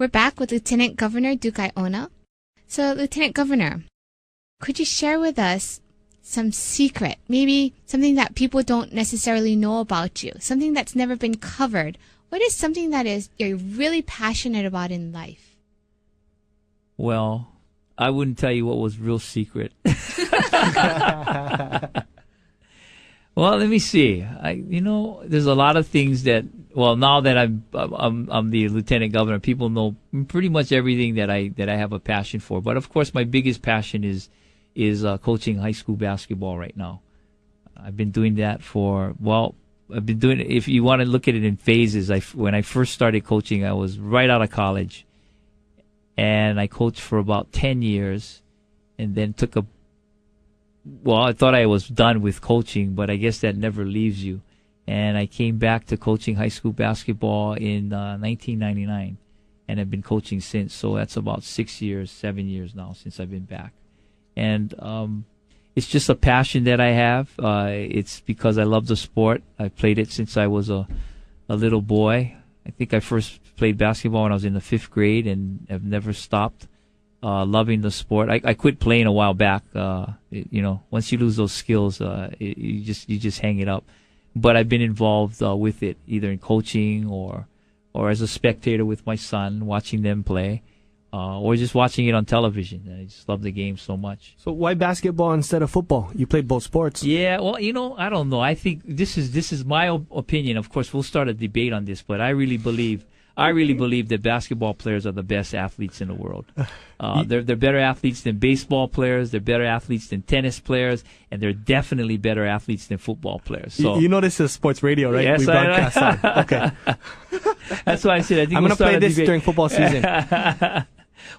We're back with Lieutenant Governor Duke Aiona. So, Lieutenant Governor, could you share with us some secret, maybe something that people don't necessarily know about you, something that's never been covered? What is something that you're really passionate about in life? Well, I wouldn't tell you what was real secret. Well, let me see. There's a lot of things that. Well, now that I'm the lieutenant governor, people know pretty much everything that I have a passion for. But of course, my biggest passion is coaching high school basketball right now. I've been doing that I've been doing it. If you want to look at it in phases, when I first started coaching, I was right out of college, and I coached for about 10 years, and then I thought I was done with coaching, but I guess that never leaves you. And I came back to coaching high school basketball in 1999, and I've been coaching since. So that's about 7 years now since I've been back. And it's just a passion that I have. It's because I love the sport. I played it since I was a little boy. I think I first played basketball when I was in the 5th grade, and have never stopped loving the sport. I quit playing a while back. Once you lose those skills, you just hang it up. But I've been involved with it, either in coaching or as a spectator with my son, watching them play, or just watching it on television. I just love the game so much. So why basketball instead of football? You played both sports. Yeah, well, I don't know. I think this is my opinion. Of course, we'll start a debate on this, but I really believe that basketball players are the best athletes in the world. They're better athletes than baseball players. They're better athletes than tennis players, and they're definitely better athletes than football players. So you know this is sports radio, right? Yes, we broadcast on. Okay. That's why I said I think I'm going to play this during football season.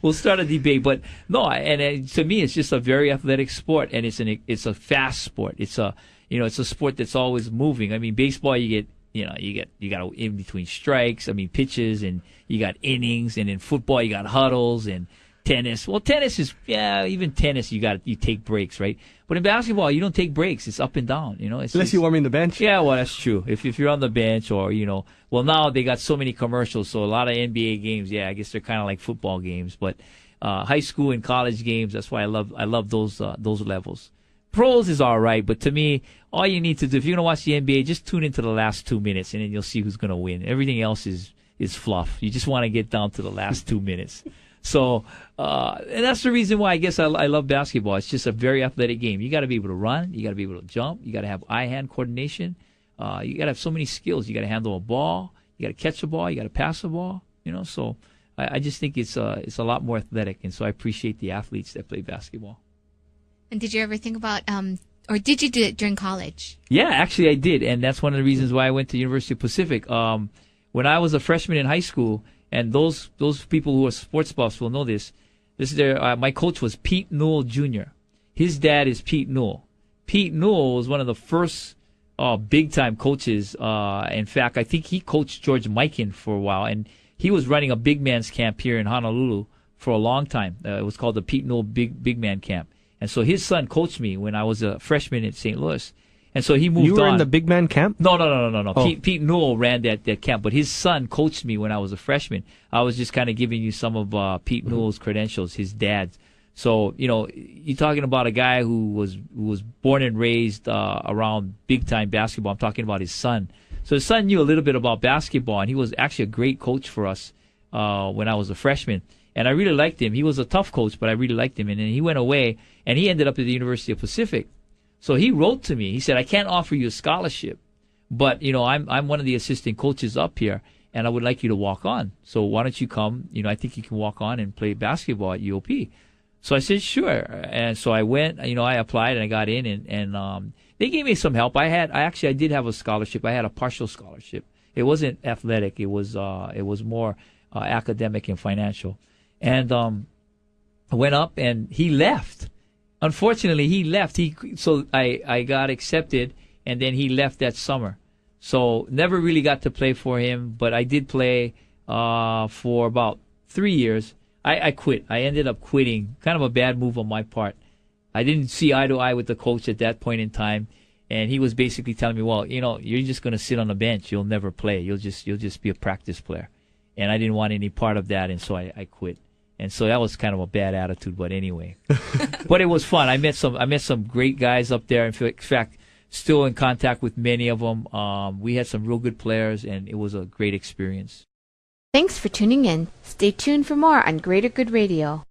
We'll start a debate, but no. To me, it's just a very athletic sport, and it's a fast sport. It's a sport that's always moving. I mean, baseball, you got in between strikes, pitches, and you got innings, and in football you got huddles, and tennis. Well, tennis is, even tennis you take breaks, right? But in basketball, you don't take breaks. It's up and down, Unless you're warming the bench. Yeah, well, that's true. If you're on the bench or, now they got so many commercials, so a lot of NBA games, I guess they're kind of like football games, but high school and college games, that's why I love those levels. Pros is all right, but to me, all you need to do, if you're going to watch the NBA, just tune into the last 2 minutes, and then you'll see who's going to win. Everything else is fluff. You just want to get down to the last 2 minutes. So, and that's the reason why I guess I love basketball. It's just a very athletic game. You got to be able to run. You got to be able to jump. You got to have eye-hand coordination. You got to have so many skills. You got to handle a ball. You got to catch a ball. You got to pass a ball. So I just think it's a lot more athletic, and so I appreciate the athletes that play basketball. And did you ever think about, or did you do it during college? Yeah, actually I did, and that's one of the reasons why I went to University of Pacific. When I was a freshman in high school, and those people who are sports buffs will know this. My coach was Pete Newell Jr. His dad is Pete Newell. Pete Newell was one of the first big-time coaches. In fact, I think he coached George Mikan for a while, and he was running a big man's camp here in Honolulu for a long time. It was called the Pete Newell Big Man Camp. And so his son coached me when I was a freshman in St. Louis. And so he moved on. You were in the big man camp? No. Oh. Pete Newell ran that camp, but his son coached me when I was a freshman. I was just kind of giving you some of Pete Newell's credentials, his dad's. So, you're talking about a guy who was born and raised around big-time basketball. I'm talking about his son. So his son knew a little bit about basketball, and he was actually a great coach for us when I was a freshman. And I really liked him. He was a tough coach, but I really liked him. And then he went away, and he ended up at the University of Pacific. So he wrote to me. He said, I can't offer you a scholarship, but, I'm one of the assistant coaches up here, and I would like you to walk on. So why don't you come? I think you can walk on and play basketball at UOP. So I said, sure. And so I went, I applied, and I got in, and they gave me some help. I did have a scholarship. I had a partial scholarship. It wasn't athletic. It was more academic and financial. And I went up, and he left. Unfortunately, he left. So I got accepted, and then he left that summer. So never really got to play for him, but I did play for about 3 years. I quit. I ended up quitting. Kind of a bad move on my part. I didn't see eye to eye with the coach at that point in time, and he was basically telling me, well, you're just going to sit on the bench. You'll never play. You'll just be a practice player. and I didn't want any part of that, and so I quit. And so that was kind of a bad attitude, but anyway. But it was fun. I met some great guys up there. In fact, still in contact with many of them. We had some real good players, and it was a great experience. Thanks for tuning in. Stay tuned for more on Greater Good Radio.